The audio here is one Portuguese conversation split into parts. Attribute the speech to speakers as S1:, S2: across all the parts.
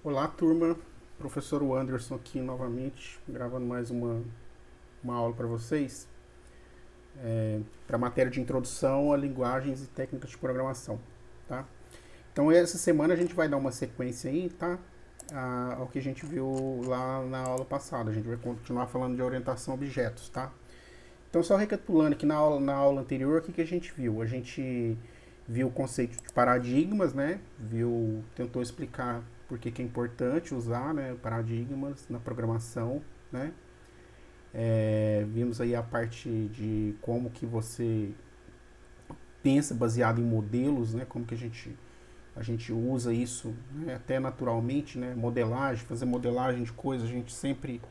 S1: Olá, turma. Professor Anderson aqui novamente, gravando mais uma aula para vocês, para a matéria de introdução a linguagens e técnicas de programação, tá? Então, essa semana a gente vai dar uma sequência aí, tá? Ao que a gente viu lá na aula passada. A gente vai continuar falando de orientação a objetos, tá? Então, só recapitulando aqui na aula anterior, o que, que a gente viu? A gente viu o conceito de paradigmas, né? Tentou explicar por que, que é importante usar, né, paradigmas na programação, né? Vimos aí a parte de como que você pensa baseado em modelos, né? Como que a gente usa isso, né, até naturalmente, né? Modelagem, fazer modelagem de coisas, a gente sempre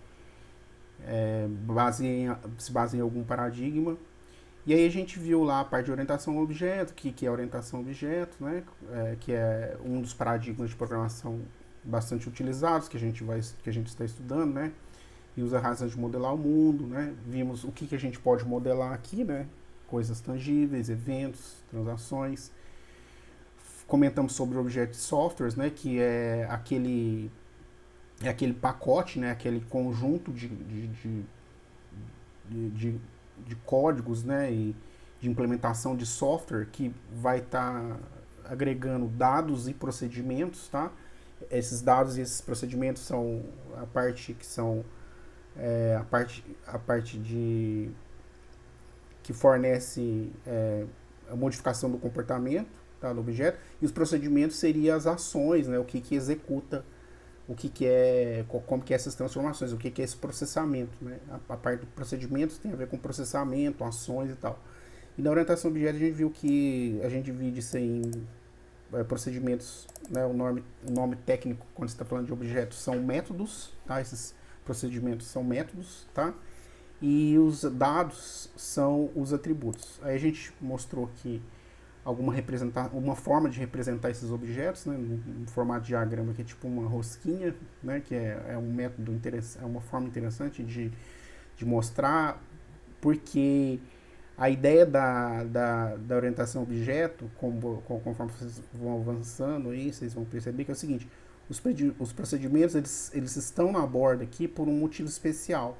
S1: se baseia em algum paradigma. E aí a gente viu lá a parte de orientação ao objeto, que é orientação ao objeto, né? Que é um dos paradigmas de programação bastante utilizados que a gente está estudando, né? E usa razões de modelar o mundo, né? Vimos o que a gente pode modelar aqui, né? Coisas tangíveis, eventos, transações. Comentamos sobre objetos de softwares, né? Que é aquele pacote, né? Aquele conjunto de códigos, né, e de implementação de software que vai estar agregando dados e procedimentos, tá? Esses dados e esses procedimentos são a parte que são a parte de que fornece a modificação do comportamento, tá, do objeto, e os procedimentos seriam as ações, né, o que executa, como que é essas transformações, o que é esse processamento, né? A parte do procedimentos tem a ver com processamento, ações e tal. E na orientação a objeto a gente viu que a gente divide isso em procedimentos, né? O nome técnico quando você está falando de objetos são métodos, tá? Esses procedimentos são métodos, tá? E os dados são os atributos. Aí a gente mostrou que uma forma de representar esses objetos, né, no formato de diagrama, que é tipo uma rosquinha, né, que é um método interessante, é uma forma interessante de mostrar, porque a ideia da orientação objeto, conforme vocês vão avançando aí, vocês vão perceber que é o seguinte: os procedimentos eles estão na borda aqui por um motivo especial.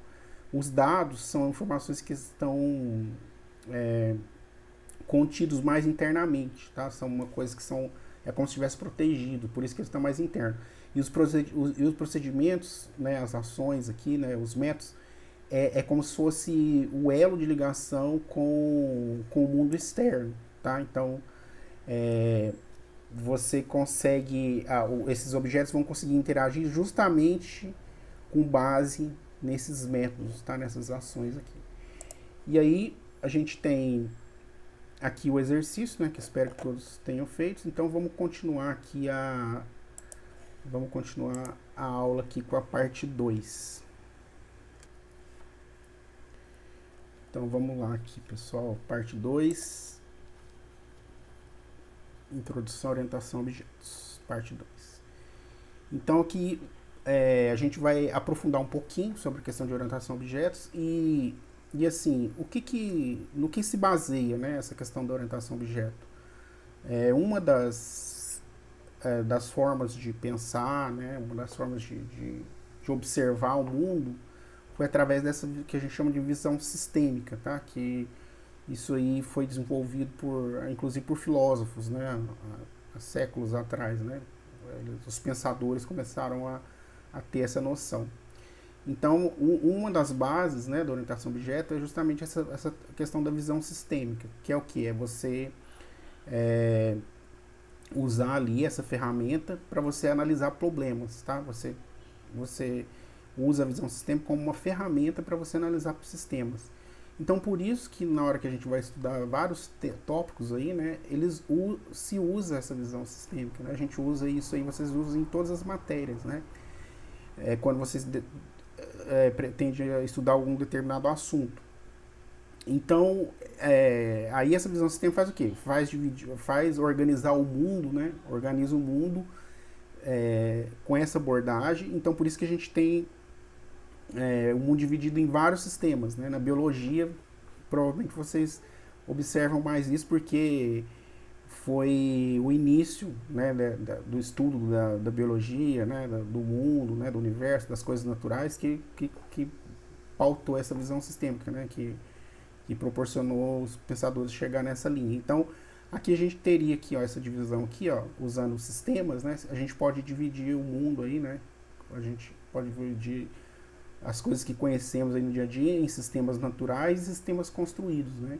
S1: Os dados são informações que estão contidos mais internamente, tá? São uma coisa que é como se estivesse protegido, por isso que eles estão mais internos. E os procedimentos, né, as ações aqui, né, os métodos, é como se fosse o elo de ligação com o mundo externo, tá? Então, você consegue, esses objetos vão conseguir interagir justamente com base nesses métodos, tá? Nessas ações aqui. E aí, a gente tem aqui o exercício, né, que espero que todos tenham feito. Então vamos continuar a aula aqui com a parte 2. Então vamos lá aqui, pessoal, parte 2, introdução à orientação a objetos, parte 2. Então aqui a gente vai aprofundar um pouquinho sobre a questão de orientação a objetos e assim, no que se baseia, né, essa questão da orientação a objeto? Uma das formas de pensar, né, uma das formas de observar o mundo foi através dessa que a gente chama de visão sistêmica, tá? Que isso aí foi desenvolvido inclusive por filósofos, né, há séculos atrás, né? Os pensadores começaram a ter essa noção. Então, uma das bases, né, da orientação a objeto é justamente essa questão da visão sistêmica, que é o que? É você usar ali essa ferramenta para você analisar problemas, tá? Você usa a visão sistêmica como uma ferramenta para você analisar sistemas. Então, por isso que na hora que a gente vai estudar vários tópicos aí, né, se usa essa visão sistêmica, né? A gente usa isso aí, vocês usam em todas as matérias, né? Quando vocês pretendem estudar algum determinado assunto. Então, aí essa visão sistêmica faz o quê? Faz organizar o mundo, né? Organiza o mundo com essa abordagem. Então, por isso que a gente tem o mundo dividido em vários sistemas, né? Na biologia, provavelmente vocês observam mais isso, porque foi o início, né, do estudo da biologia, né, do mundo, né, do universo, das coisas naturais, que pautou essa visão sistêmica, né, que proporcionou os pensadores chegar nessa linha. Então, aqui a gente teria aqui, ó, essa divisão aqui, ó, usando sistemas, né, a gente pode dividir o mundo aí, né, a gente pode dividir as coisas que conhecemos aí no dia a dia em sistemas naturais e sistemas construídos, né.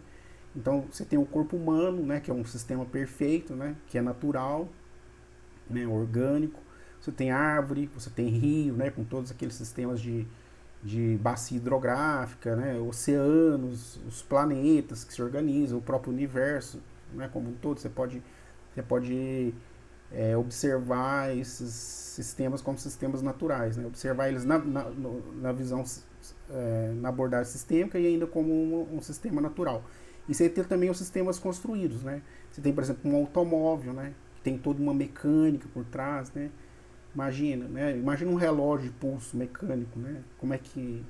S1: Então, você tem o corpo humano, né, que é um sistema perfeito, né, que é natural, né, orgânico. Você tem árvore, você tem rio, né, com todos aqueles sistemas de bacia hidrográfica, né, oceanos, os planetas que se organizam, o próprio universo, né, como um todo. Você pode observar esses sistemas como sistemas naturais, né, observar eles na visão, na abordagem sistêmica e ainda como um sistema natural. E você tem também os sistemas construídos, né? Você tem, por exemplo, um automóvel, né, que tem toda uma mecânica por trás, né? Imagina, né? Imagina um relógio de pulso mecânico, né? Como é que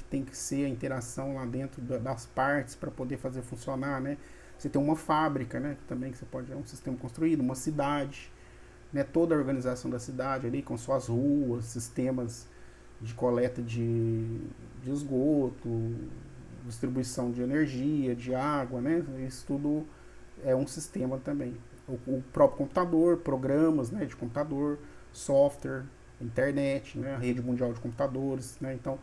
S1: tem que ser a interação lá dentro das partes para poder fazer funcionar, né? Você tem uma fábrica, né? Também que você pode, é um sistema construído, uma cidade, né? Toda a organização da cidade ali com suas ruas, sistemas de coleta de esgoto, distribuição de energia, de água, né? Isso tudo é um sistema também. O próprio computador, programas, né, de computador, software, internet, né, a rede mundial de computadores, né? Então,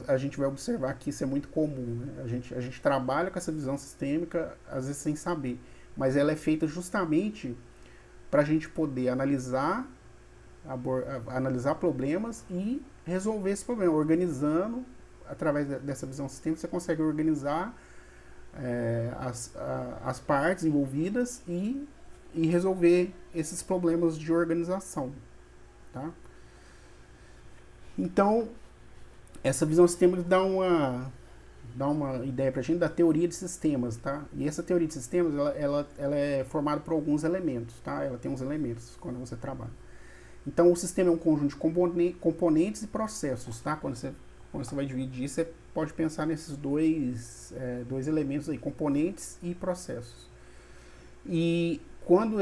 S1: a gente vai observar que isso é muito comum, né? A gente trabalha com essa visão sistêmica, às vezes sem saber, mas ela é feita justamente para a gente poder analisar problemas e resolver esse problema, organizando. Através dessa visão sistêmica, você consegue organizar as partes envolvidas e resolver esses problemas de organização, tá? Então, essa visão sistêmica dá uma ideia para a gente da teoria de sistemas, tá? E essa teoria de sistemas, ela é formada por alguns elementos, tá? Ela tem uns elementos quando você trabalha. Então, o sistema é um conjunto de componentes e processos, tá? Quando você vai dividir, você pode pensar nesses dois elementos aí, componentes e processos. E quando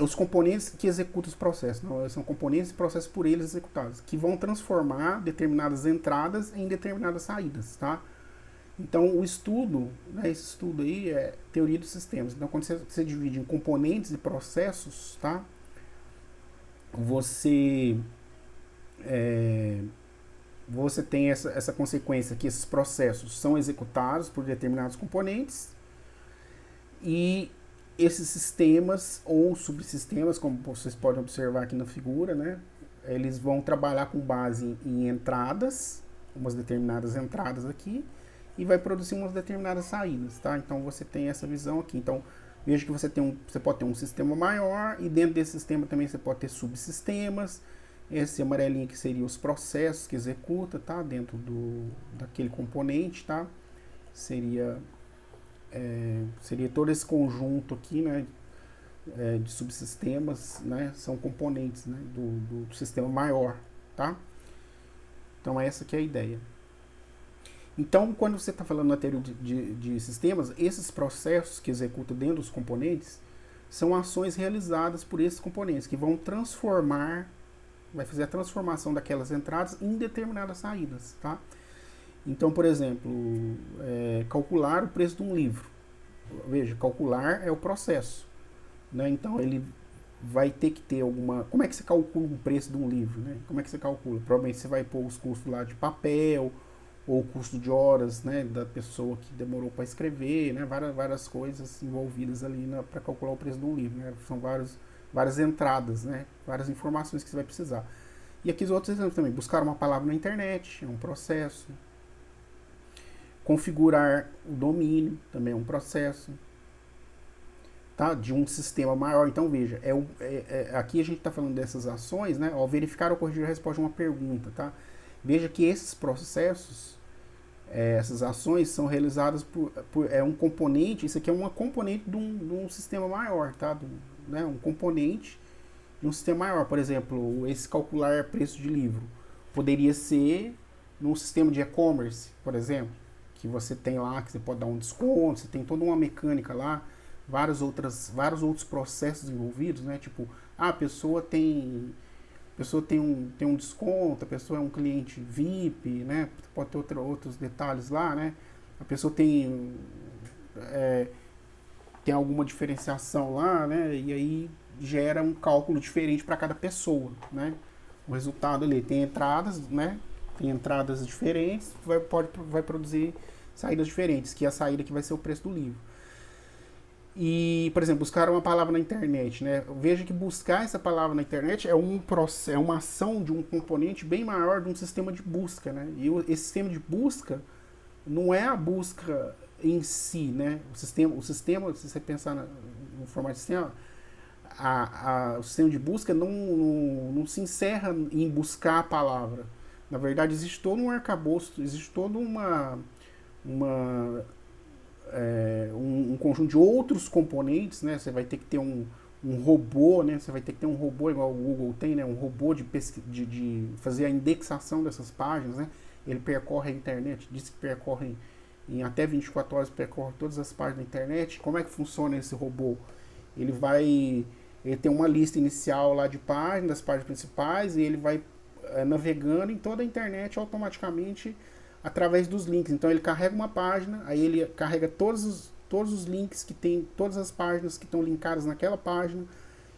S1: os componentes que executam os processos, não, são componentes e processos por eles executados, que vão transformar determinadas entradas em determinadas saídas, tá? Então, o estudo, né, esse estudo aí é teoria dos sistemas. Então, quando você divide em componentes e processos, tá? Você tem essa consequência que esses processos são executados por determinados componentes e esses sistemas ou subsistemas, como vocês podem observar aqui na figura, né, eles vão trabalhar com base em entradas, umas determinadas entradas aqui, e vai produzir umas determinadas saídas, tá? Então você tem essa visão aqui. Então veja que você pode ter um sistema maior e dentro desse sistema também você pode ter subsistemas. Esse amarelinho aqui seria os processos que executa, tá? Dentro daquele componente, tá? Seria todo esse conjunto aqui, né? De subsistemas, né? São componentes, né? do sistema maior, tá? Então essa que é a ideia. Então, quando você está falando na teoria de sistemas, esses processos que executam dentro dos componentes são ações realizadas por esses componentes que vão vai fazer a transformação daquelas entradas em determinadas saídas, tá? Então, por exemplo, calcular o preço de um livro. Veja, calcular é o processo, né? Então, ele vai ter que ter alguma... Como é que você calcula o preço de um livro, né? Como é que você calcula? Provavelmente você vai pôr os custos lá de papel, ou o custo de horas, né, da pessoa que demorou para escrever, né, várias coisas envolvidas ali para calcular o preço de um livro, né? São várias entradas, né, várias informações que você vai precisar. E aqui os outros exemplos também, buscar uma palavra na internet, é um processo. Configurar o domínio, também é um processo, tá, de um sistema maior. Então veja, aqui a gente está falando dessas ações, né, verificar ou corrigir a resposta de uma pergunta, tá? Veja que esses processos, essas ações são realizadas por um componente, isso aqui é uma componente de um sistema maior, tá? Né? Um componente de um sistema maior. Por exemplo, esse calcular preço de livro poderia ser num sistema de e-commerce, por exemplo, que você tem lá, que você pode dar um desconto, você tem toda uma mecânica lá, vários outros processos envolvidos, né? Tipo, a pessoa tem um desconto, a pessoa é um cliente VIP, né? Pode ter outros detalhes lá, né? A pessoa tem alguma diferenciação lá, né? E aí gera um cálculo diferente para cada pessoa, né? O resultado ali tem entradas, né? Tem entradas diferentes, vai produzir saídas diferentes, que é a saída que vai ser o preço do livro. E, por exemplo, buscar uma palavra na internet, né? Veja que buscar essa palavra na internet é uma ação de um componente bem maior de um sistema de busca, né? E esse sistema de busca não é a busca em si, né? O sistema, se você pensar no formato de sistema, o sistema de busca não se encerra em buscar a palavra. Na verdade, existe todo um arcabouço, existe todo um conjunto de outros componentes, né? Você vai ter que ter um robô, né? Você vai ter que ter um robô igual o Google tem, né? Um robô de fazer a indexação dessas páginas, né? Ele percorre a internet, diz que percorre em até 24 horas, percorre todas as páginas da internet. Como é que funciona esse robô? Ele tem uma lista inicial lá de páginas, das páginas principais, e ele vai navegando em toda a internet automaticamente através dos links. Então ele carrega uma página, aí ele carrega todos os links que tem, todas as páginas que estão linkadas naquela página,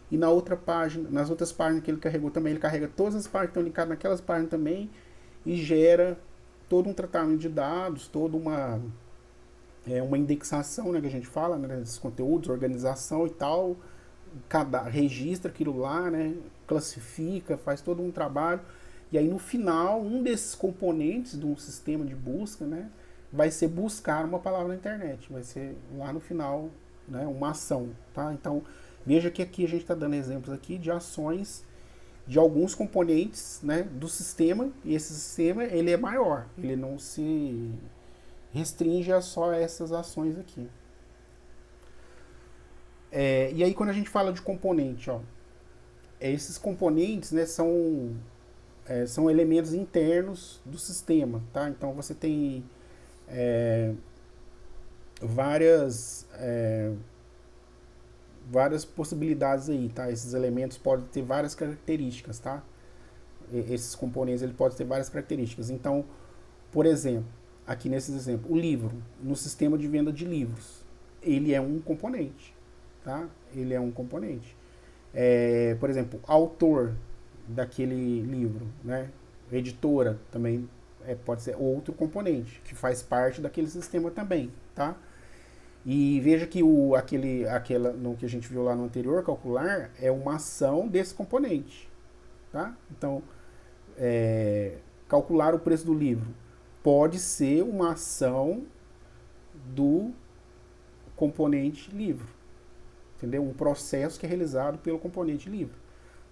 S1: e na outra página, nas outras páginas que ele carregou também, ele carrega todas as páginas que estão linkadas naquelas páginas também, e gera todo um tratamento de dados, toda uma indexação, né, que a gente fala, né, desses conteúdos, organização e tal, registra aquilo lá, né, classifica, faz todo um trabalho. E aí no final, um desses componentes de um sistema de busca, né, vai ser buscar uma palavra na internet. Vai ser lá no final, né, uma ação. Tá? Então veja que aqui a gente está dando exemplos aqui de ações de alguns componentes, né, do sistema. E esse sistema ele é maior. Ele não se restringe a só essas ações aqui. E aí quando a gente fala de componente, ó, esses componentes, né, são elementos internos do sistema, tá? Então você tem várias possibilidades aí, tá? Esses elementos podem ter várias características, tá? Esses componentes ele pode ter várias características. Então, por exemplo, aqui nesse exemplo, o livro, no sistema de venda de livros, ele é um componente, tá? Ele é um componente. Por exemplo, autor daquele livro, né? Editora também pode ser outro componente que faz parte daquele sistema também, tá? E veja que no que a gente viu lá no anterior, calcular, é uma ação desse componente, tá? Então, calcular o preço do livro pode ser uma ação do componente livro, entendeu? Um processo que é realizado pelo componente livro,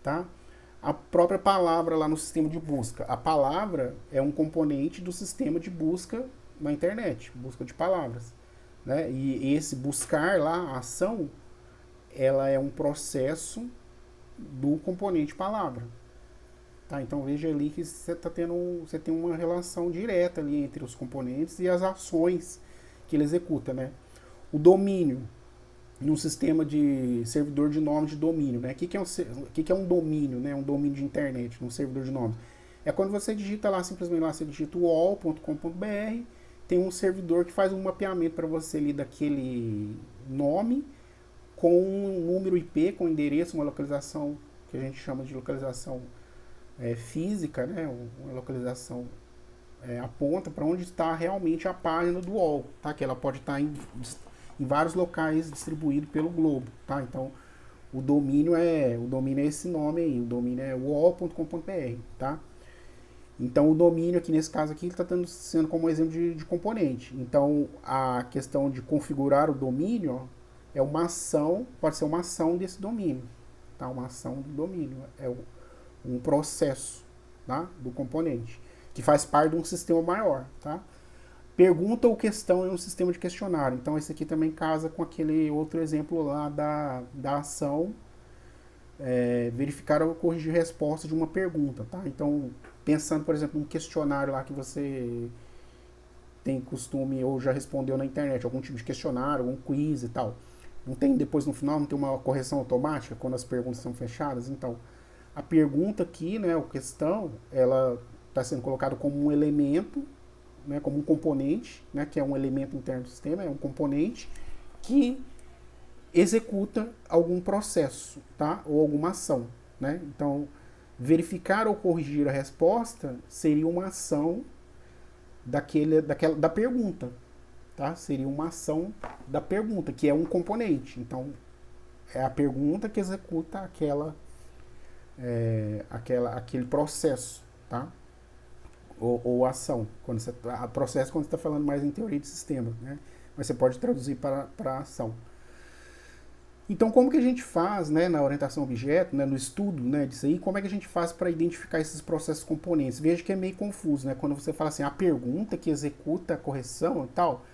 S1: tá? A própria palavra lá no sistema de busca. A palavra é um componente do sistema de busca na internet, busca de palavras, né? E esse buscar lá, a ação, ela é um processo do componente palavra. Tá? Então veja ali que você tem uma relação direta ali entre os componentes e as ações que ele executa, né? O domínio num sistema de servidor de nome de domínio, né? O que é um domínio, né? Um domínio de internet, um servidor de nome. É quando você digita lá, simplesmente lá, você digita uol.com.br, tem um servidor que faz um mapeamento para você ali daquele nome com um número IP, com endereço, uma localização que a gente chama de localização física, né? Uma localização aponta para onde está realmente a página do UOL, tá? Que ela pode estar em vários locais distribuído pelo globo, tá? Então o domínio é esse nome aí, o domínio é uol.com.br, tá? Então o domínio aqui nesse caso aqui está sendo como exemplo de componente. Então a questão de configurar o domínio, ó, é uma ação, pode ser uma ação desse domínio, tá? Uma ação do domínio, um processo, tá? Do componente, que faz parte de um sistema maior, tá? Pergunta ou questão é um sistema de questionário. Então esse aqui também casa com aquele outro exemplo lá da ação verificar ou corrigir resposta de uma pergunta, tá? Então, pensando, por exemplo, num questionário lá que você tem costume ou já respondeu na internet algum tipo de questionário, algum quiz e tal. Não tem depois no final, não tem uma correção automática quando as perguntas são fechadas? Então, a pergunta aqui, né, a questão, ela está sendo colocada como um elemento, né, como um componente, né, que é um elemento interno do sistema, é um componente que executa algum processo, tá? Ou alguma ação, né? Então, verificar ou corrigir a resposta seria uma ação da pergunta, tá? Seria uma ação da pergunta, que é um componente. Então, é a pergunta que executa aquele processo, tá? Ou ação. Processo quando você está falando mais em teoria de sistema, né? Mas você pode traduzir para ação. Então, como que a gente faz, né, na orientação a objeto, né, no estudo, né, disso aí, como é que a gente faz para identificar esses processos componentes? Veja que é meio confuso, né, quando você fala assim, a pergunta que executa a correção e tal,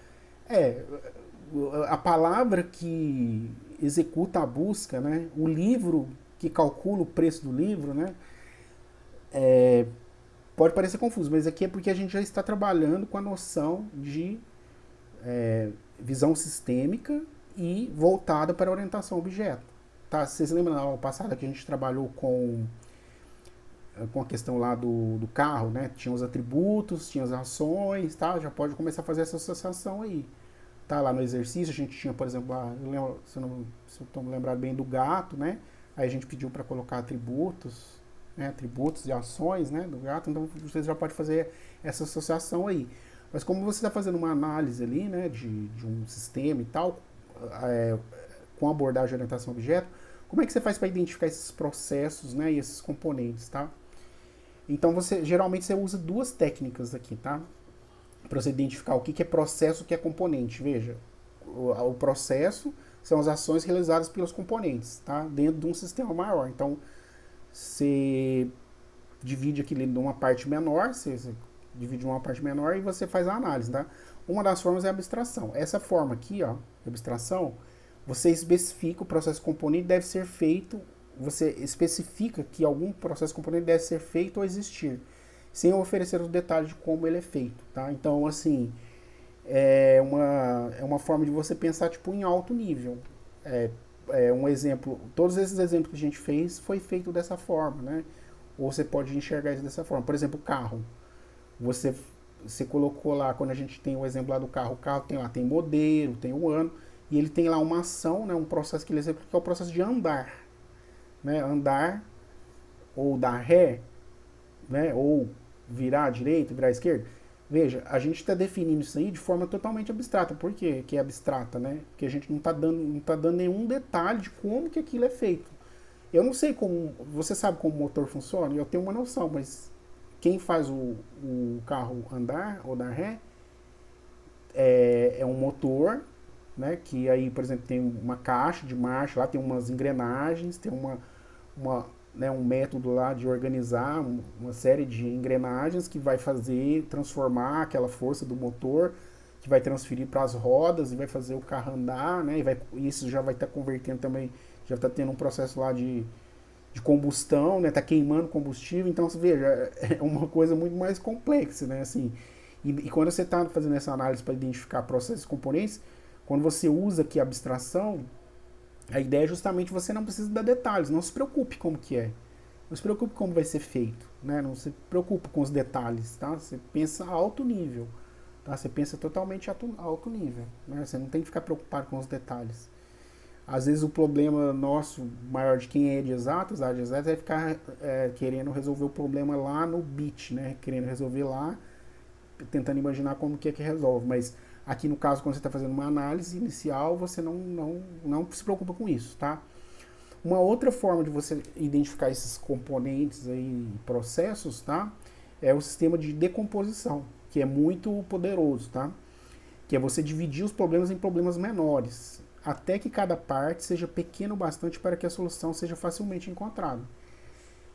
S1: a palavra que executa a busca, né, o livro que calcula o preço do livro, né, pode parecer confuso, mas aqui é porque a gente já está trabalhando com a noção de visão sistêmica e voltada para a orientação a objeto. Tá? Vocês lembram na aula passada que a gente trabalhou com a questão lá do carro, né? Tinha os atributos, tinha as ações, tá? Já pode começar a fazer essa associação aí. Tá? Lá no exercício a gente tinha, por exemplo, se eu estou me lembrando bem do gato, né? Aí a gente pediu para colocar atributos, né? Atributos e ações, né? Do gato, então vocês já podem fazer essa associação aí. Mas como você está fazendo uma análise ali, né, de um sistema e tal, com abordagem de orientação a objeto, como é que você faz para identificar esses processos, né, e esses componentes, tá? Então, geralmente você usa duas técnicas aqui, tá? Para você identificar o que é processo e o que é componente. Veja, o processo são as ações realizadas pelos componentes, tá? Dentro de um sistema maior. Então, você divide aquilo numa parte menor, você divide uma parte menor e você faz a análise, tá? Uma das formas é a abstração. Essa forma aqui, ó, abstração, você especifica o processo componente deve ser feito, você especifica que algum processo componente deve ser feito ou existir, sem oferecer os detalhes de como ele é feito, tá? Então, assim, é uma forma de você pensar, tipo, em alto nível. Um exemplo, todos esses exemplos que a gente fez foi feito dessa forma, né? Ou você pode enxergar isso dessa forma. Por exemplo, o carro. Você colocou lá, quando a gente tem o exemplo lá do carro, o carro tem lá, tem modelo, tem o ano, e ele tem lá uma ação, né, um processo que ele executa, que é o processo de andar. Né? Andar, ou dar ré, né, ou virar à direita, virar à esquerda. Veja, a gente está definindo isso aí de forma totalmente abstrata. Por quê que é abstrata? Né? Porque a gente não está dando nenhum detalhe de como que aquilo é feito. Eu não sei como, você sabe como o motor funciona? Eu tenho uma noção, mas quem faz o carro andar ou dar ré é um motor, né, que aí, por exemplo, tem uma caixa de marcha, lá tem umas engrenagens, tem né, um método lá de organizar uma série de engrenagens que vai transformar aquela força do motor, que vai transferir para as rodas e vai fazer o carro andar, né, isso já vai estar convertendo também, já está tendo um processo lá de combustão, né? Tá queimando combustível, então você veja, é uma coisa muito mais complexa, né? Assim, e quando você está fazendo essa análise para identificar processos e componentes, quando você usa aqui a abstração, a ideia é justamente você não precisa dar detalhes, não se preocupe como que é, não se preocupe como vai ser feito, né? Não se preocupe com os detalhes, tá? Você pensa a alto nível, tá? Você pensa totalmente a alto nível, né? Você não tem que ficar preocupado com os detalhes. Às vezes o problema nosso, maior de quem é de exatas, área de exatas, é ficar querendo resolver o problema lá no bit, né? Querendo resolver lá, tentando imaginar como que é que resolve. Mas aqui no caso, quando você está fazendo uma análise inicial, você não se preocupa com isso, tá? Uma outra forma de você identificar esses componentes aí, processos, tá? É o sistema de decomposição, que é muito poderoso, tá? Que é você dividir os problemas em problemas menores, até que cada parte seja pequena o bastante para que a solução seja facilmente encontrada.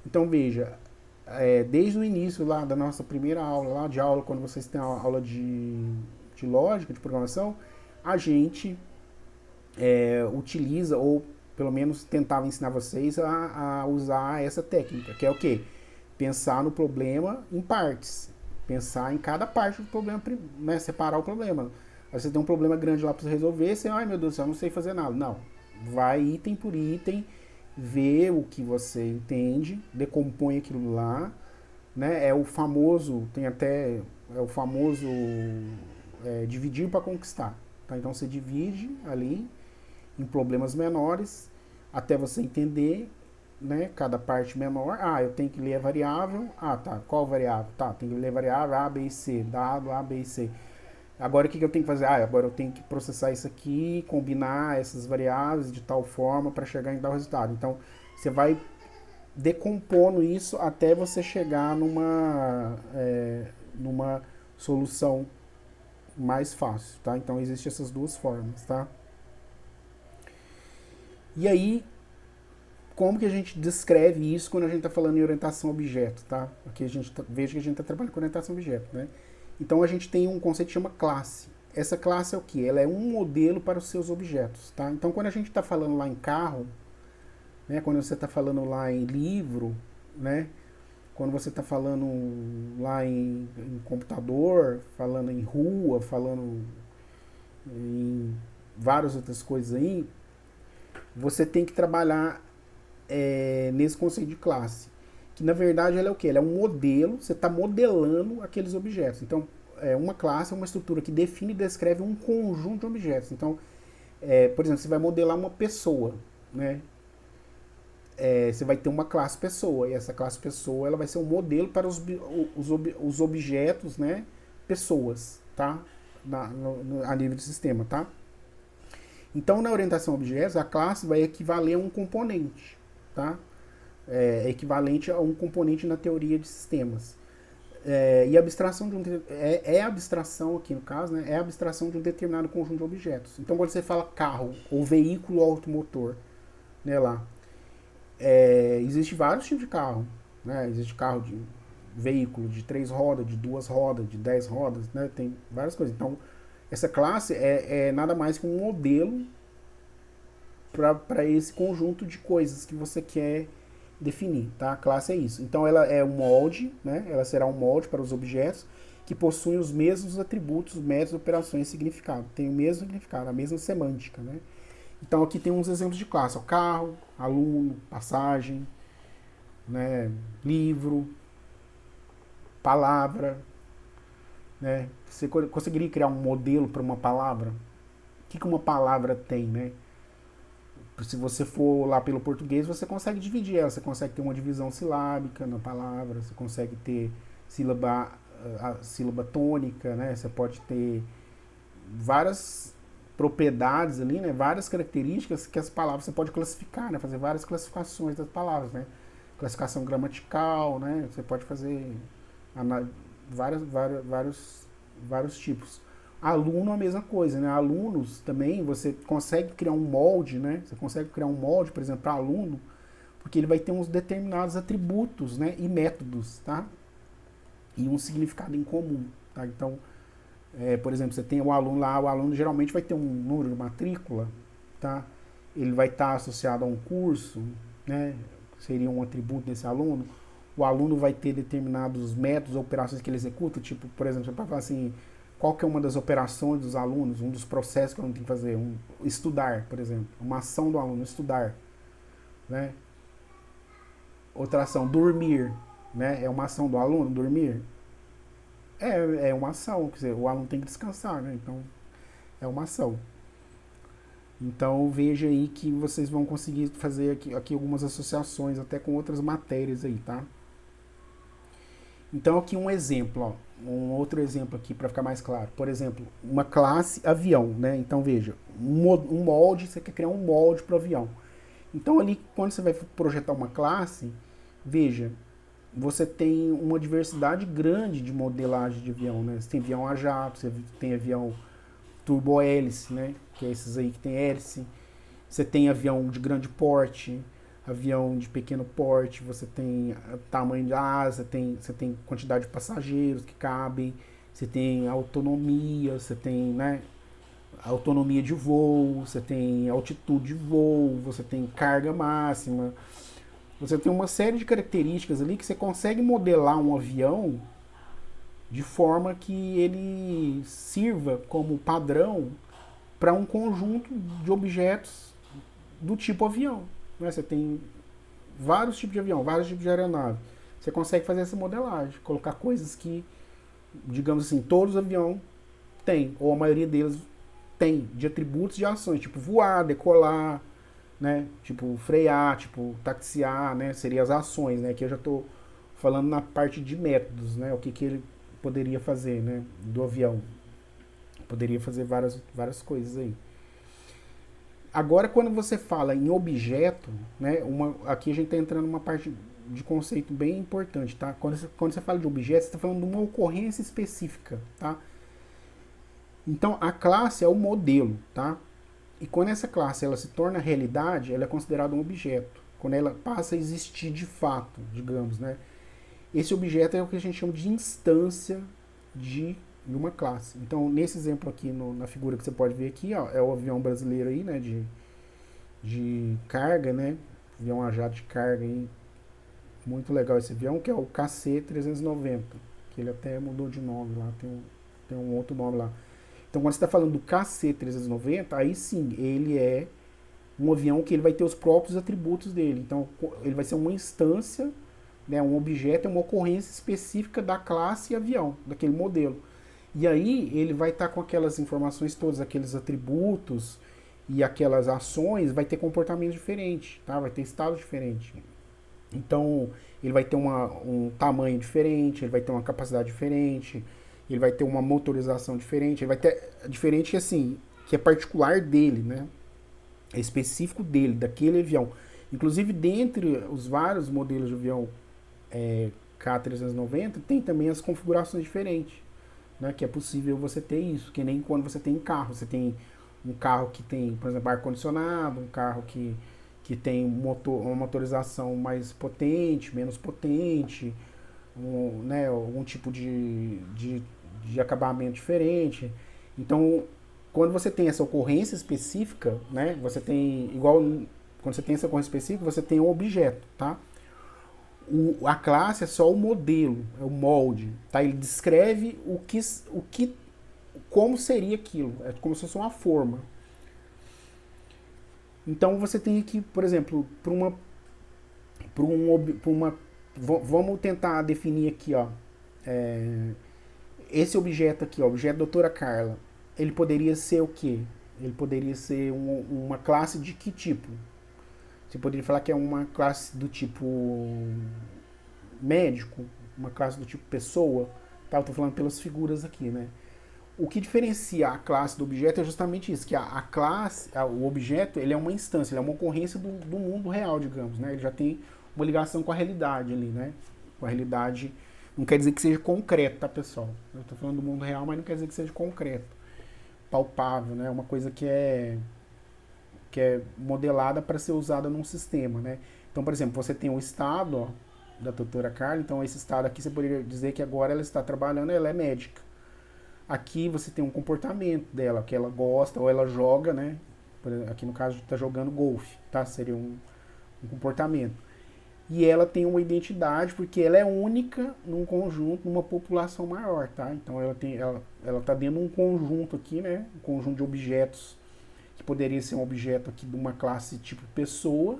S1: Então veja, desde o início lá da nossa primeira aula, lá de aula, quando vocês têm a aula de lógica, de programação, a gente utiliza, ou pelo menos tentava ensinar vocês a usar essa técnica, que é o quê? Pensar no problema em partes. Pensar em cada parte do problema, né? Separar o problema. Aí você tem um problema grande lá para você resolver, você, ai meu Deus do céu, eu não sei fazer nada. Não. Vai item por item, vê o que você entende, decompõe aquilo lá, né? É o famoso, tem até, é o famoso dividir para conquistar. Tá? Então você divide ali em problemas menores até você entender, né, cada parte menor. Ah, eu tenho que ler a variável. Ah, tá. Qual variável? Tá, tem que ler a variável A, B e C, dado A, B e C. Agora o que eu tenho que fazer? Ah, agora eu tenho que processar isso aqui, combinar essas variáveis de tal forma para chegar em tal resultado. Então você vai decompondo isso até você chegar numa solução mais fácil, tá? Então existem essas duas formas, tá? E aí, como que a gente descreve isso quando a gente está falando em orientação a objeto, tá? Aqui veja que a gente está trabalhando com orientação a objeto, né? Então a gente tem um conceito que chama classe. Essa classe é o que? Ela é um modelo para os seus objetos, tá? Então quando a gente está falando lá em carro, né? Quando você está falando lá em livro, né? Quando você está falando lá em computador, falando em rua, falando em várias outras coisas aí, você tem que trabalhar nesse conceito de classe. Que na verdade ela é o que? Ela é um modelo, você está modelando aqueles objetos. Então, uma classe é uma estrutura que define e descreve um conjunto de objetos. Então, por exemplo, você vai modelar uma pessoa, né? Você vai ter uma classe pessoa, e essa classe pessoa ela vai ser um modelo para os objetos, né? Pessoas, tá? A nível de sistema, tá? Então, na orientação a objetos, a classe vai equivaler a um componente, tá? É equivalente a um componente na teoria de sistemas. E a abstração de abstração aqui no caso, né? É a abstração de um determinado conjunto de objetos. Então, quando você fala carro ou veículo automotor, né, lá, existe vários tipos de carro, né? Existe carro de veículo de 3 rodas, de 2 rodas, de 10 rodas, né? Tem várias coisas. Então, essa classe é nada mais que um modelo para esse conjunto de coisas que você quer definir, tá? A classe é isso. Então ela é um molde, né? Ela será um molde para os objetos que possuem os mesmos atributos, métodos, operações e significado. Tem o mesmo significado, a mesma semântica, né? Então aqui tem uns exemplos de classe: ó, carro, aluno, passagem, né? Livro, palavra, né? Você conseguiria criar um modelo para uma palavra? O que uma palavra tem, né? Se você for lá pelo português, você consegue dividir ela. Você consegue ter uma divisão silábica na palavra, você consegue ter a sílaba tônica, né? Você pode ter várias propriedades ali, né? Várias características que as palavras você pode classificar, né? Fazer várias classificações das palavras, né? Classificação gramatical, né? Você pode fazer vários tipos. Aluno é a mesma coisa, né? Alunos também, você consegue criar um molde, né? Você consegue criar um molde, por exemplo, para aluno, porque ele vai ter uns determinados atributos, né? E métodos, tá? E um significado em comum, tá? Então, por exemplo, você tem o aluno lá, o aluno geralmente vai ter um número de matrícula, tá? Ele vai estar associado a um curso, né? Seria um atributo desse aluno. O aluno vai ter determinados métodos, operações que ele executa, tipo, por exemplo, você pode falar assim: qual que é uma das operações dos alunos, um dos processos que o aluno tem que fazer? Estudar, por exemplo. Uma ação do aluno, estudar. Né? Outra ação, dormir. Né? É uma ação do aluno, dormir? É uma ação, quer dizer, o aluno tem que descansar, né? Então, é uma ação. Então, veja aí que vocês vão conseguir fazer aqui algumas associações, até com outras matérias aí, tá? Então, aqui um exemplo, ó. Um outro exemplo aqui para ficar mais claro. Por exemplo, uma classe avião, né? Então veja, um molde, você quer criar um molde para o avião. Então ali, quando você vai projetar uma classe, veja, você tem uma diversidade grande de modelagem de avião, né? Você tem avião a jato, você tem avião turbo-hélice, né? Que é esses aí que tem hélice. Você tem avião de grande porte, avião de pequeno porte, você tem tamanho de asa, você tem quantidade de passageiros que cabem, você tem autonomia, você tem, né, autonomia de voo, você tem altitude de voo, você tem carga máxima, você tem uma série de características ali que você consegue modelar um avião de forma que ele sirva como padrão para um conjunto de objetos do tipo avião. Né? Você tem vários tipos de avião, vários tipos de aeronave. Você consegue fazer essa modelagem, colocar coisas que, digamos assim, todos os aviões têm, ou a maioria deles tem, de atributos de ações, tipo voar, decolar, né? Tipo frear, tipo taxiar, né? Seriam as ações, né? Que eu já estou falando na parte de métodos, né? O que, que ele poderia fazer, né? Do avião. Poderia fazer várias coisas aí. Agora, quando você fala em objeto, né? Aqui a gente está entrando numa parte de conceito bem importante, tá? Quando você fala de objeto, você está falando de uma ocorrência específica, tá? Então, a classe é o modelo, tá? E quando essa classe ela se torna realidade, ela é considerada um objeto. Quando ela passa a existir de fato, digamos, né? Esse objeto é o que a gente chama de instância de uma classe. Então, nesse exemplo aqui, na figura que você pode ver aqui, ó, é o avião brasileiro aí, né? De carga, né? Avião a jato de carga aí. Muito legal esse avião, que é o KC-390. Que ele até mudou de nome lá, tem um outro nome lá. Então, quando você está falando do KC-390, aí sim, ele é um avião que ele vai ter os próprios atributos dele. Então, ele vai ser uma instância, né, um objeto, é uma ocorrência específica da classe avião, daquele modelo. E aí, ele vai estar com aquelas informações todas, aqueles atributos e aquelas ações, vai ter comportamento diferente, tá? Vai ter estado diferente. Então, ele vai ter um tamanho diferente, ele vai ter uma capacidade diferente, ele vai ter uma motorização diferente, ele vai ter diferente assim, que é particular dele, né? É específico dele, daquele avião. Inclusive, dentre os vários modelos de avião K390, tem também as configurações diferentes, né? Que é possível você ter isso, que nem quando você tem carro. Você tem um carro que tem, por exemplo, ar-condicionado, um carro que tem uma motorização mais potente, menos potente, né, algum tipo de acabamento diferente. Então, quando você tem essa ocorrência específica, né, você tem, igual quando você tem essa ocorrência específica, você tem um objeto, tá? A classe é só o modelo, é o molde, tá? Ele descreve como seria aquilo, é como se fosse uma forma. Então você tem aqui, por exemplo, vamos tentar definir aqui, ó, esse objeto aqui, ó, objeto doutora Carla, ele poderia ser o quê? Ele poderia ser uma classe de que tipo? Você poderia falar que é uma classe do tipo médico, uma classe do tipo pessoa, tá? Eu tô falando pelas figuras aqui, né? O que diferencia a classe do objeto é justamente isso, que a classe, o objeto, ele é uma instância, ele é uma ocorrência do mundo real, digamos, né? Ele já tem uma ligação com a realidade ali, né? Com a realidade, não quer dizer que seja concreto, tá, pessoal? Eu estou falando do mundo real, mas não quer dizer que seja concreto, palpável, né? Uma coisa que é modelada para ser usada num sistema, né? Então, por exemplo, você tem o estado, ó, da doutora Carla, então esse estado aqui você poderia dizer que agora ela está trabalhando, ela é médica. Aqui você tem um comportamento dela, que ela gosta ou ela joga, né? Aqui no caso está jogando golfe, tá? Seria um comportamento. E ela tem uma identidade porque ela é única num conjunto, numa população maior, tá? Então ela está dentro de um conjunto aqui, né? Um conjunto de objetos que poderia ser um objeto aqui de uma classe tipo pessoa,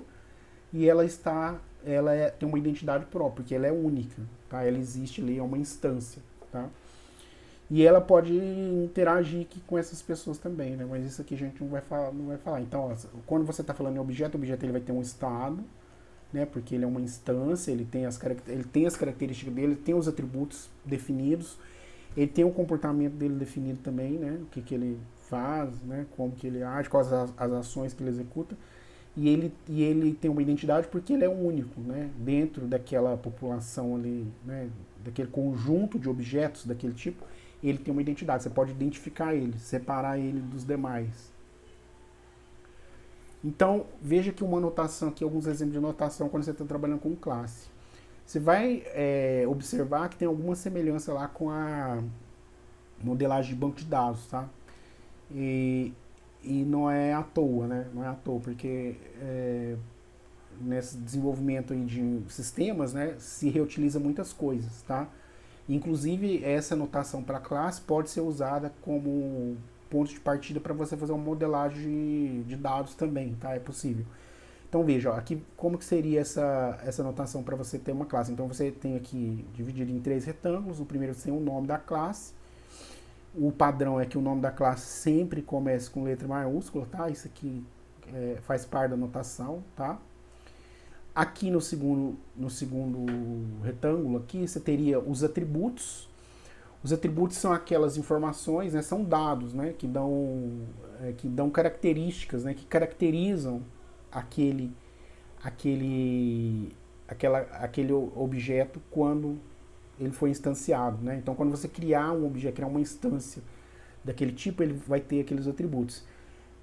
S1: e tem uma identidade própria, porque ela é única, tá? Ela existe ali, é uma instância, tá? E ela pode interagir aqui com essas pessoas também, né? Mas isso aqui a gente não vai falar. Então, ó, quando você está falando em objeto, o objeto ele vai ter um estado, né? Porque ele é uma instância, ele tem as características dele, ele tem os atributos definidos, ele tem o comportamento dele definido também, né? O que ele faz, né? Como que ele age, quais as ações que ele executa. E ele tem uma identidade porque ele é único, né? Dentro daquela população ali, né? Daquele conjunto de objetos daquele tipo, ele tem uma identidade. Você pode identificar ele, separar ele dos demais. Então, veja aqui uma notação, aqui alguns exemplos de notação quando você está trabalhando com classe. Você vai observar que tem alguma semelhança lá com a modelagem de banco de dados, tá? E não é à toa, né? Não é à toa, porque nesse desenvolvimento aí de sistemas, né, se reutiliza muitas coisas, tá? Inclusive, essa notação para classe pode ser usada como ponto de partida para você fazer uma modelagem de dados também, tá? É possível. Então veja, ó, aqui como que seria essa notação para você ter uma classe. Então você tem aqui dividido em 3 retângulos. O primeiro tem o nome da classe. O padrão é que o nome da classe sempre comece com letra maiúscula, tá? Isso aqui faz parte da notação, tá? Aqui no segundo retângulo aqui você teria os atributos. Os atributos são aquelas informações, né, são dados, né, que dão características, né, que caracterizam aquele objeto quando ele foi instanciado, né? Então, quando você criar um objeto, criar uma instância daquele tipo, ele vai ter aqueles atributos.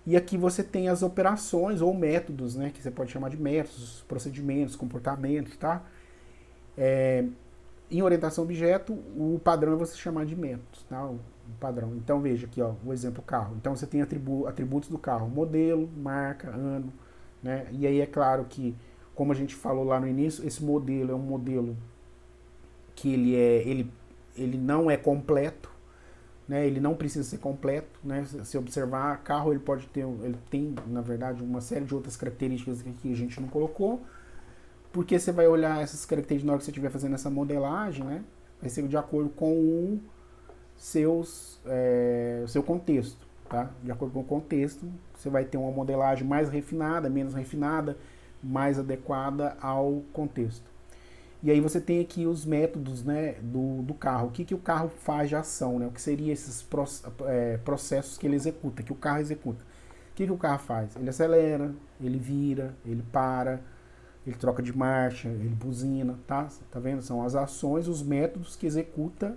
S1: E aqui você tem as operações ou métodos, né? Que você pode chamar de métodos, procedimentos, comportamentos, tá? Em orientação a objeto, o padrão é você chamar de métodos, tá? O padrão. Então, veja aqui, ó, o exemplo carro. Então, você tem atributos do carro, modelo, marca, ano, né? E aí é claro que, como a gente falou lá no início, esse modelo é um modelo que ele não é completo, né? Ele não precisa ser completo, né? Se observar, carro ele tem, na verdade, uma série de outras características que a gente não colocou, porque você vai olhar essas características na hora que você estiver fazendo essa modelagem, né? Vai ser de acordo com o seu contexto, tá? De acordo com o contexto, você vai ter uma modelagem mais refinada, menos refinada, mais adequada ao contexto. E aí você tem aqui os métodos, né, do carro. O que o carro faz de ação, né? O que seriam esses processos que ele executa, que o carro executa. O que o carro faz? Ele acelera, ele vira, ele para, ele troca de marcha, ele buzina, tá? Tá vendo? São as ações, os métodos que executa,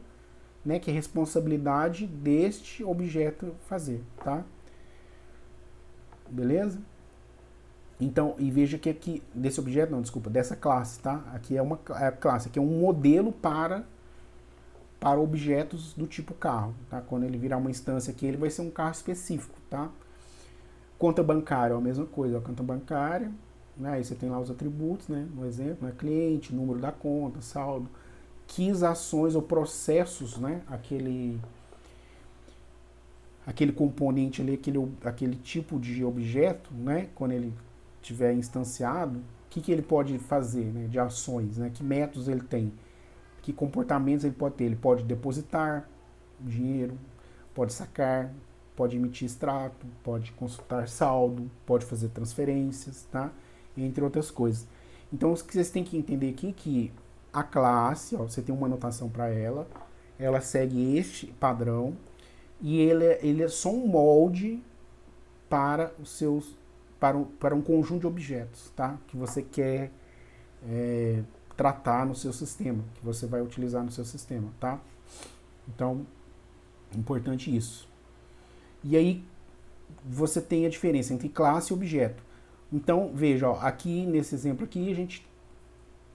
S1: né, que é responsabilidade deste objeto fazer, tá? Beleza? Então, e veja que aqui, desse objeto, não, desculpa, dessa classe, tá? Aqui é uma classe, aqui é um modelo para objetos do tipo carro, tá? Quando ele virar uma instância aqui, ele vai ser um carro específico, tá? Conta bancária é a mesma coisa, ó, conta bancária, né? Aí você tem lá os atributos, né? No exemplo, né? Cliente, número da conta, saldo, que ações ou processos, né? Aquele componente ali, aquele tipo de objeto, né? Quando ele tiver instanciado, o que ele pode fazer, né, de ações, né, que métodos ele tem, que comportamentos ele pode ter. Ele pode depositar dinheiro, pode sacar, pode emitir extrato, pode consultar saldo, pode fazer transferências, tá? Entre outras coisas. Então, o que vocês têm que entender aqui é que a classe, ó, você tem uma anotação para ela segue este padrão e ele é só um molde para os seus para um conjunto de objetos, tá? Que você quer tratar no seu sistema, que você vai utilizar no seu sistema, tá? Então, importante isso. E aí, você tem a diferença entre classe e objeto. Então, veja, ó, aqui nesse exemplo aqui,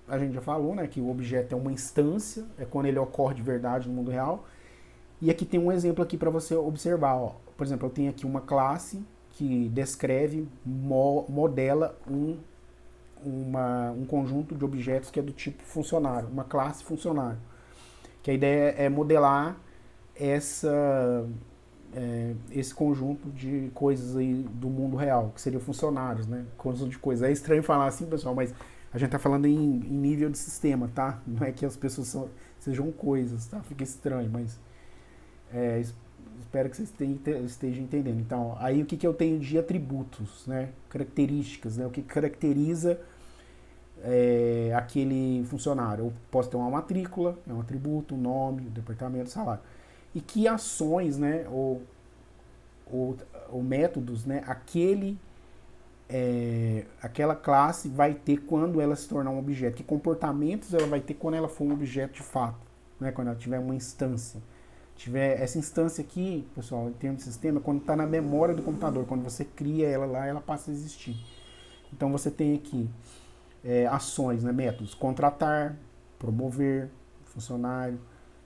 S1: a gente já falou, né, que o objeto é uma instância, é quando ele ocorre de verdade no mundo real. E aqui tem um exemplo aqui para você observar, ó. Por exemplo, eu tenho aqui uma classe que descreve, modela um conjunto de objetos que é do tipo funcionário, uma classe funcionário. Que a ideia é modelar esse conjunto de coisas aí do mundo real, que seriam funcionários, né? Conjunto de coisas. É estranho falar assim, pessoal, mas a gente tá falando em nível de sistema, tá? Não é que as pessoas sejam coisas, tá? Fica estranho, mas espero que vocês estejam entendendo. Então, aí o que eu tenho de atributos, né? Características, né? O que caracteriza aquele funcionário. Eu posso ter uma matrícula, é um atributo, um nome, um departamento, salário. E que ações, né? Ou métodos, né? Aquela classe vai ter quando ela se tornar um objeto. Que comportamentos ela vai ter quando ela for um objeto de fato, né? Quando ela tiver uma instância. Tiver essa instância aqui, pessoal, em termos de sistema, quando está na memória do computador, quando você cria ela lá, ela passa a existir. Então você tem aqui ações, né, métodos: contratar, promover funcionário,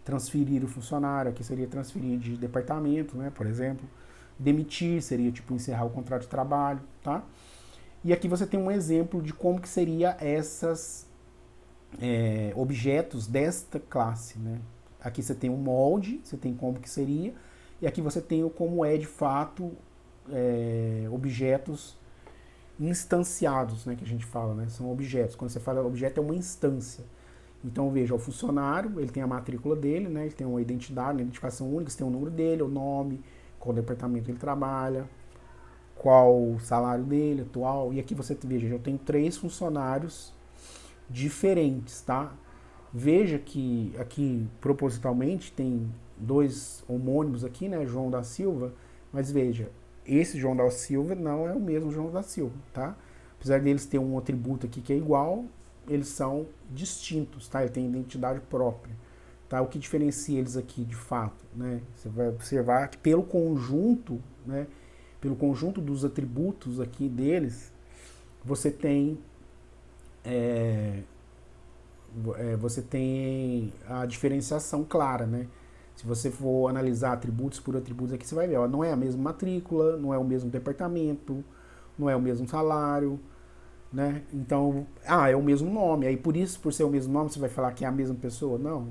S1: transferir o funcionário, aqui seria transferir de departamento, né, por exemplo. Demitir seria tipo encerrar o contrato de trabalho, tá? E aqui você tem um exemplo de como que seria esses objetos desta classe, né? Aqui você tem um molde, você tem como que seria, e aqui você tem o como é de fato objetos instanciados, né, que a gente fala, né, são objetos. Quando você fala objeto é uma instância. Então veja, o funcionário, ele tem a matrícula dele, né, ele tem uma identidade, uma identificação única, você tem o número dele, o nome, qual departamento ele trabalha, qual o salário dele atual, e aqui você veja, eu tenho 3 funcionários diferentes, tá? Veja que aqui propositalmente tem 2 homônimos aqui, né, João da Silva, mas veja, esse João da Silva não é o mesmo João da Silva, tá? Apesar deles ter um atributo aqui que é igual, eles são distintos, tá? Ele tem identidade própria, tá? O que diferencia eles aqui, de fato, né? Você vai observar que pelo conjunto, né? Pelo conjunto dos atributos aqui deles, você tem você tem a diferenciação clara, né? Se você for analisar atributos por atributos aqui, você vai ver, ó, não é a mesma matrícula, não é o mesmo departamento, não é o mesmo salário, né? Então, é o mesmo nome. Aí por isso, por ser o mesmo nome, você vai falar que é a mesma pessoa? Não,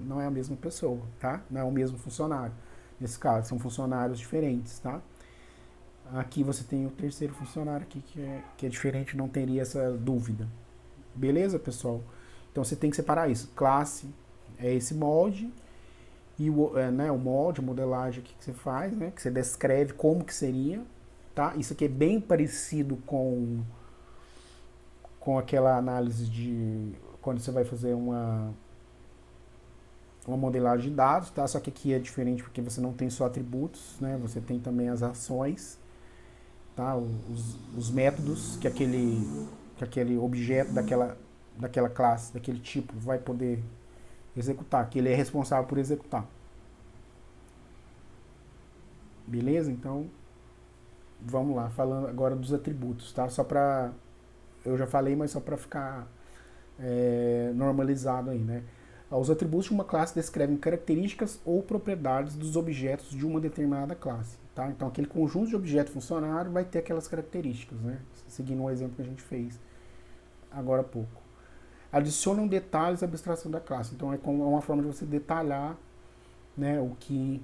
S1: não é a mesma pessoa, tá? Não é o mesmo funcionário. Nesse caso, são funcionários diferentes, tá? Aqui você tem o terceiro funcionário aqui que é diferente, não teria essa dúvida. Beleza, pessoal? Então você tem que separar isso. Classe é esse molde, e o molde, a modelagem aqui que você faz, né? Que você descreve como que seria, tá? Isso aqui é bem parecido com aquela análise de quando você vai fazer uma modelagem de dados, tá? Só que aqui é diferente porque você não tem só atributos, né? Você tem também as ações, tá? Os métodos que aquele objeto daquela classe, daquele tipo vai poder executar, que ele é responsável por executar. Beleza? Então, vamos lá, falando agora dos atributos, tá? Só para eu já falei, mas só para ficar normalizado aí, né? Os atributos de uma classe descrevem características ou propriedades dos objetos de uma determinada classe, tá? Então, aquele conjunto de objeto funcionário vai ter aquelas características, né? Seguindo um exemplo que a gente fez agora há pouco. Adicionam detalhes à abstração da classe. Então, é uma forma de você detalhar, né, o que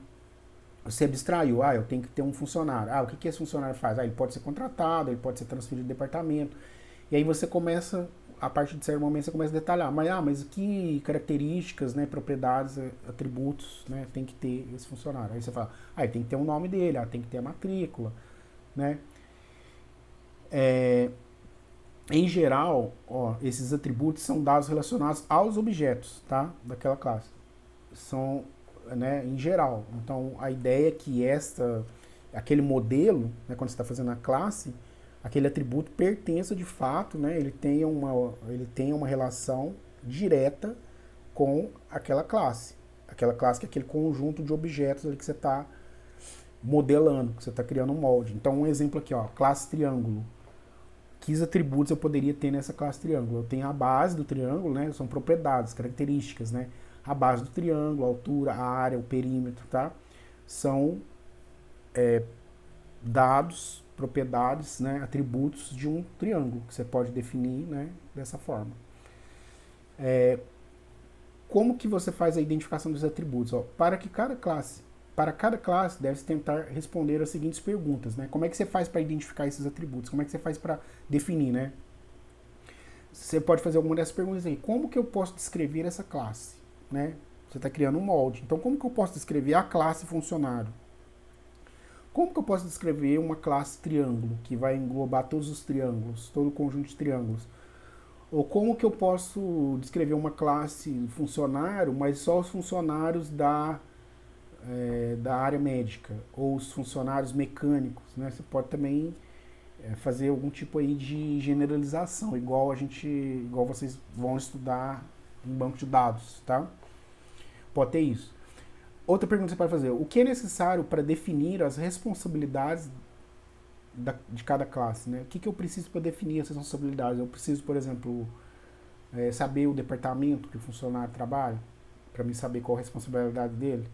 S1: você abstraiu. Eu tenho que ter um funcionário. O que esse funcionário faz? Ele pode ser contratado, ele pode ser transferido de departamento. E aí você começa, a partir de certo momento, você começa a detalhar. Mas que características, né, propriedades, atributos, né, tem que ter esse funcionário? Aí você fala, ele tem que ter o nome dele, tem que ter a matrícula, né? Em geral, esses atributos são dados relacionados aos objetos, tá, daquela classe. São, né, em geral. Então, a ideia é que aquele modelo, né, quando você está fazendo a classe, aquele atributo pertença de fato, né, ele tenha uma relação direta com aquela classe. Aquela classe que é aquele conjunto de objetos ali que você está modelando, que você está criando um molde. Então, um exemplo aqui, classe triângulo. Que atributos eu poderia ter nessa classe triângulo? Eu tenho a base do triângulo, né? São propriedades, características, né? A base do triângulo, a altura, a área, o perímetro, tá? São dados, propriedades, né? Atributos de um triângulo, que você pode definir, né, dessa forma. Como que você faz a identificação dos atributos? Para cada classe deve-se tentar responder as seguintes perguntas, né? Como é que você faz para identificar esses atributos? Como é que você faz para definir, né? Você pode fazer alguma dessas perguntas aí. Como que eu posso descrever essa classe, né? Você está criando um molde. Então, como que eu posso descrever a classe funcionário? Como que eu posso descrever uma classe triângulo, que vai englobar todos os triângulos, todo o conjunto de triângulos? Ou como que eu posso descrever uma classe funcionário, mas só os funcionários da área médica, ou os funcionários mecânicos, né? Você pode também fazer algum tipo aí de generalização, igual vocês vão estudar em banco de dados, tá? Pode ter isso. Outra pergunta que você pode fazer: o que é necessário para definir as responsabilidades de cada classe, né? O que eu preciso para definir as responsabilidades? Eu preciso, por exemplo, saber o departamento que o funcionário trabalha, para mim saber qual a responsabilidade dele.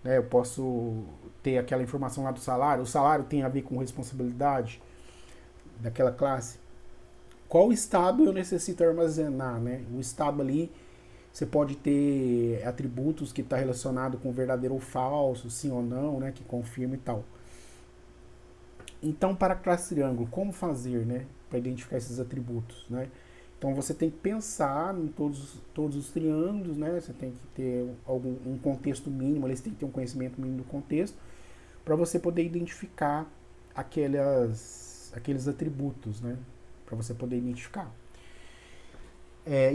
S1: Eu posso ter aquela informação lá do salário. O salário tem a ver com responsabilidade daquela classe. Qual estado eu necessito armazenar, né? O estado ali Você pode ter atributos que está relacionado com verdadeiro ou falso, sim ou não, né, que confirma e tal. Então, para a classe triângulo, como fazer, né, para identificar esses atributos, né? Então, você tem que pensar em todos os triângulos, né? Você tem que ter um contexto mínimo, eles têm que ter um conhecimento mínimo do contexto, para você poder identificar aqueles atributos, né? Para você poder identificar.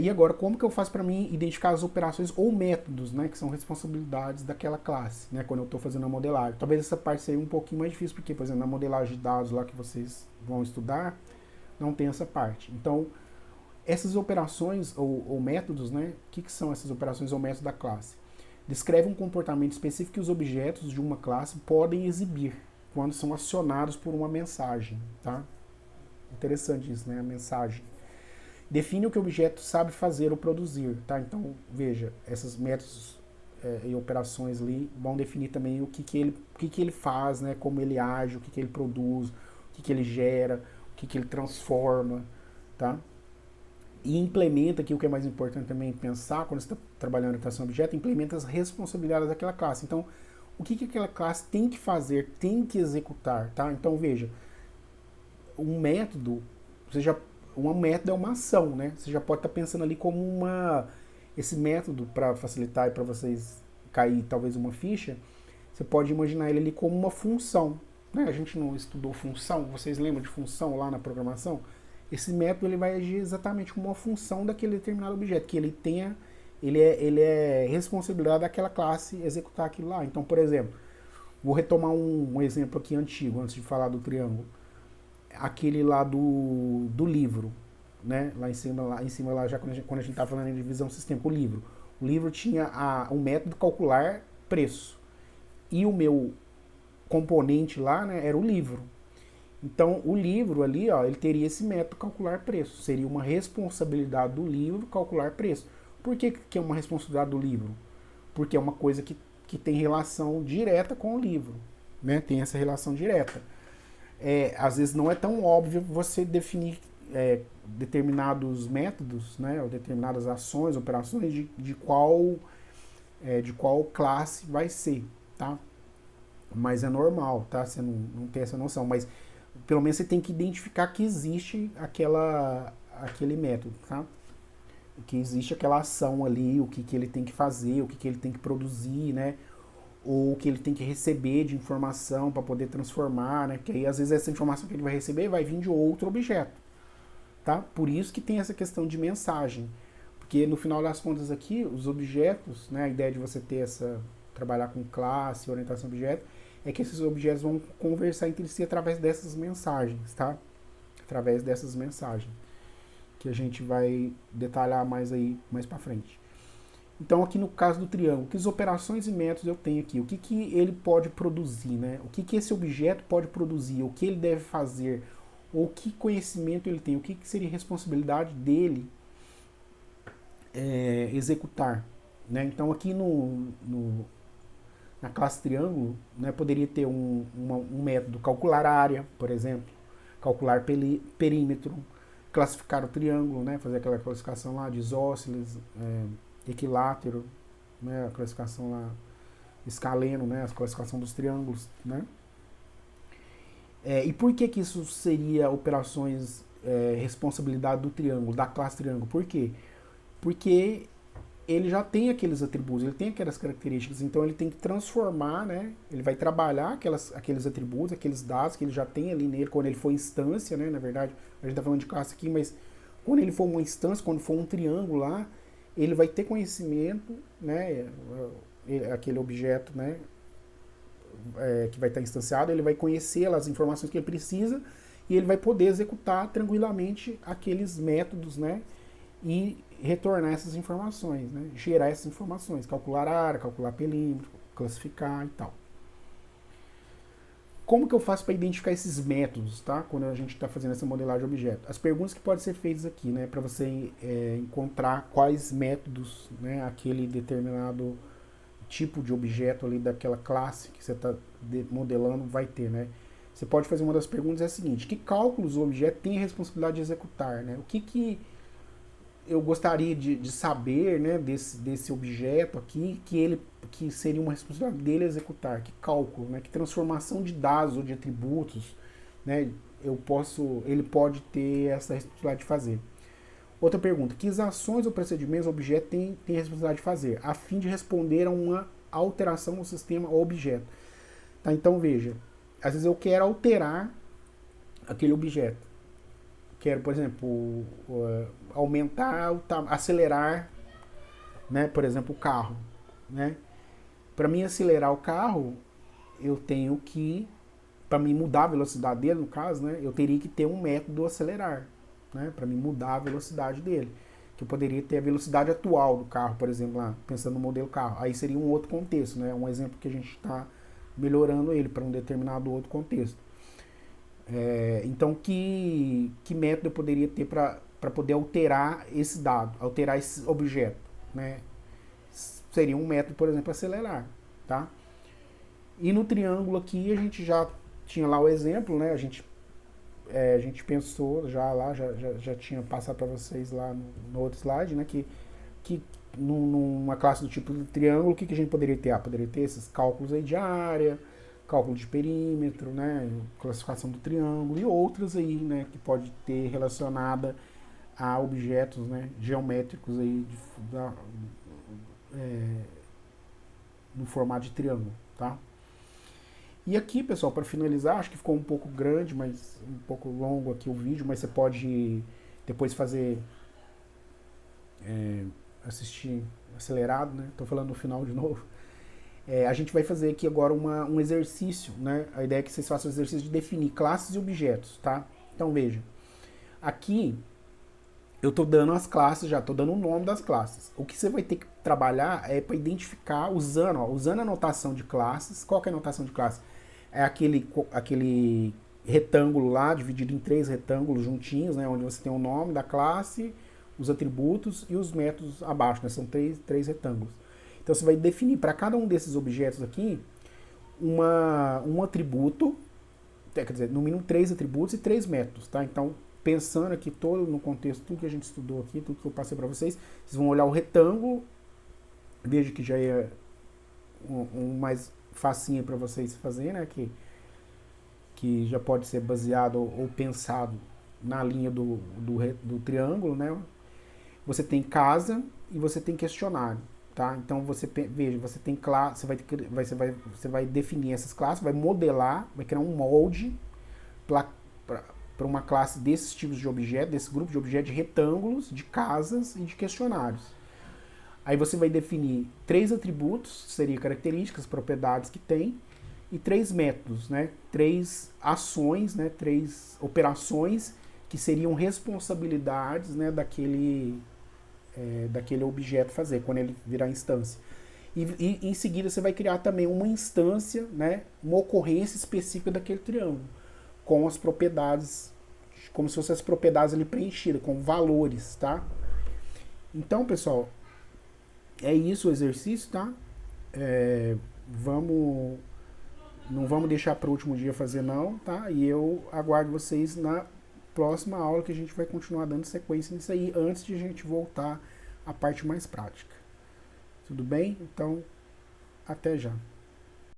S1: E agora, como que eu faço para mim identificar as operações ou métodos, né, que são responsabilidades daquela classe, né, quando eu estou fazendo a modelagem? Talvez essa parte seja um pouquinho mais difícil, porque, por exemplo, na modelagem de dados lá que vocês vão estudar, não tem essa parte. Então, essas operações ou métodos, né, o que são essas operações ou métodos da classe? Descreve um comportamento específico que os objetos de uma classe podem exibir quando são acionados por uma mensagem, tá? Interessante isso, né, a mensagem. Define o que o objeto sabe fazer ou produzir, tá? Então, veja, esses métodos e operações ali vão definir também o que ele faz, né? Como ele age, o que ele produz, o que ele gera, o que ele transforma, tá? E implementa, aqui o que é mais importante também pensar, quando você está trabalhando em orientação a objeto, implementa as responsabilidades daquela classe. Então, o que aquela classe tem que fazer, tem que executar, tá? Então, veja, um método, um método é uma ação, né? Você já pode estar pensando ali como esse método, para facilitar e para vocês cair talvez uma ficha, você pode imaginar ele ali como uma função, né? A gente não estudou função, vocês lembram de função lá na programação? Esse método ele vai agir exatamente como uma função daquele determinado objeto, que ele é responsabilidade daquela classe executar aquilo lá. Então, por exemplo, vou retomar um exemplo aqui antigo, antes de falar do triângulo. Aquele lá do livro, né? Lá em cima lá já quando a gente estava falando em divisão sistêmica, o livro tinha um método calcular preço. E o meu componente lá, né, era o livro. Então, o livro ali, ó, ele teria esse método calcular preço. Seria uma responsabilidade do livro calcular preço. Por que é uma responsabilidade do livro? Porque é uma coisa que tem relação direta com o livro, né? Tem essa relação direta. Às vezes não é tão óbvio você definir determinados métodos, né, ou determinadas ações, operações de qual classe vai ser, tá? Mas é normal, tá? Você não tem essa noção, mas pelo menos você tem que identificar que existe aquele método, tá? Que existe aquela ação ali, o que ele tem que fazer, o que ele tem que produzir, né? Ou o que ele tem que receber de informação para poder transformar, né? Porque aí às vezes essa informação que ele vai receber vai vir de outro objeto, tá? Por isso que tem essa questão de mensagem, porque no final das contas aqui os objetos, né? A ideia de você ter trabalhar com classe, orientação a objeto, é que esses objetos vão conversar entre si através dessas mensagens, tá? Através dessas mensagens que a gente vai detalhar mais para frente. Então, aqui no caso do triângulo, que operações e métodos eu tenho aqui? O que ele pode produzir, né? O que esse objeto pode produzir? O que ele deve fazer? Ou que conhecimento ele tem? O que seria responsabilidade dele executar? Né? Então, aqui na classe triângulo, né, poderia ter um método calcular área, por exemplo, calcular perímetro, classificar o triângulo, né? Fazer aquela classificação lá de isósceles, equilátero, né, a classificação lá, escaleno, né, a classificação dos triângulos, né. E por que isso seria operações responsabilidade do triângulo, da classe triângulo? Por quê? Porque ele já tem aqueles atributos, ele tem aquelas características, então ele tem que transformar, né, ele vai trabalhar aqueles atributos, aqueles dados que ele já tem ali nele, quando ele for instância, né, na verdade, a gente está falando de classe aqui, mas quando ele for uma instância, quando for um triângulo lá, ele vai ter conhecimento, né, aquele objeto, né, que vai estar instanciado, ele vai conhecer as informações que ele precisa e ele vai poder executar tranquilamente aqueles métodos, né, e retornar essas informações, né, gerar essas informações, calcular a área, calcular perímetro, classificar e tal. Como que eu faço para identificar esses métodos, tá? Quando a gente está fazendo essa modelagem de objeto? As perguntas que podem ser feitas aqui, né? Para você encontrar quais métodos, né? Aquele determinado tipo de objeto ali daquela classe que você está modelando vai ter, né? Você pode fazer uma das perguntas é a seguinte: que cálculos o objeto tem a responsabilidade de executar, né? eu gostaria de saber, né, desse objeto aqui, que seria uma responsabilidade dele executar, que cálculo, né, que transformação de dados ou de atributos, né, ele pode ter essa responsabilidade de fazer. Outra pergunta, que ações ou procedimentos o objeto tem a responsabilidade de fazer, a fim de responder a uma alteração no sistema ou objeto. Tá, então veja, às vezes eu quero alterar aquele objeto. Quero, por exemplo, aumentar, acelerar, né, por exemplo, o carro. Né? Para mim acelerar o carro, eu tenho que, para mim mudar a velocidade dele, no caso, né, eu teria que ter um método acelerar, né, para mim mudar a velocidade dele. Que eu poderia ter a velocidade atual do carro, por exemplo, lá, pensando no modelo carro. Aí seria um outro contexto, né, um exemplo que a gente está melhorando ele para um determinado outro contexto. Então, que método eu poderia ter para poder alterar esse dado, alterar esse objeto? Né? Seria um método, por exemplo, acelerar. Tá? E no triângulo aqui, a gente já tinha lá o exemplo, né? A gente pensou já lá, já tinha passado para vocês lá no outro slide, né? Que numa classe do tipo de triângulo, o que a gente poderia ter? Poderia ter esses cálculos aí de área, cálculo de perímetro, né, classificação do triângulo e outras aí, né, que pode ter relacionada a objetos, né, geométricos aí no formato de triângulo, tá? E aqui, pessoal, para finalizar, acho que ficou um pouco grande, mas um pouco longo aqui o vídeo, mas você pode depois fazer assistir acelerado, né? Tô falando no final de novo. A gente vai fazer aqui agora um exercício, né? A ideia é que vocês façam o exercício de definir classes e objetos, tá? Então veja, aqui eu estou dando as classes, já estou dando o nome das classes. O que você vai ter que trabalhar é para identificar usando a notação de classes. Qual que é a notação de classe? É aquele retângulo lá, dividido em 3 retângulos juntinhos, né? Onde você tem o nome da classe, os atributos e os métodos abaixo, né? São três retângulos. Então você vai definir para cada um desses objetos aqui um atributo, quer dizer, no mínimo 3 atributos e 3 métodos, tá? Então, pensando aqui todo no contexto, tudo que a gente estudou aqui, tudo que eu passei para vocês, vocês vão olhar o retângulo, veja que já é um mais facinho para vocês fazerem, né? Que já pode ser baseado ou pensado na linha do triângulo, né? Você tem casa e você tem questionário. Tá? Então veja, você tem classe, você vai definir essas classes, vai modelar, vai criar um molde para uma classe desses tipos de objetos, desse grupo de objetos de retângulos, de casas e de questionários. Aí você vai definir 3 atributos, seriam características, propriedades que tem, e 3 métodos, né? 3 ações, né? 3 operações que seriam responsabilidades, né, daquele objeto fazer, quando ele virar instância. E em seguida você vai criar também uma instância, né, uma ocorrência específica daquele triângulo, com as propriedades, como se fossem as propriedades ali preenchidas, com valores, tá? Então, pessoal, é isso o exercício, tá? Não vamos deixar para o último dia fazer não, tá? E eu aguardo vocês na próxima aula, que a gente vai continuar dando sequência nisso aí, antes de a gente voltar à parte mais prática. Tudo bem? Então, até já.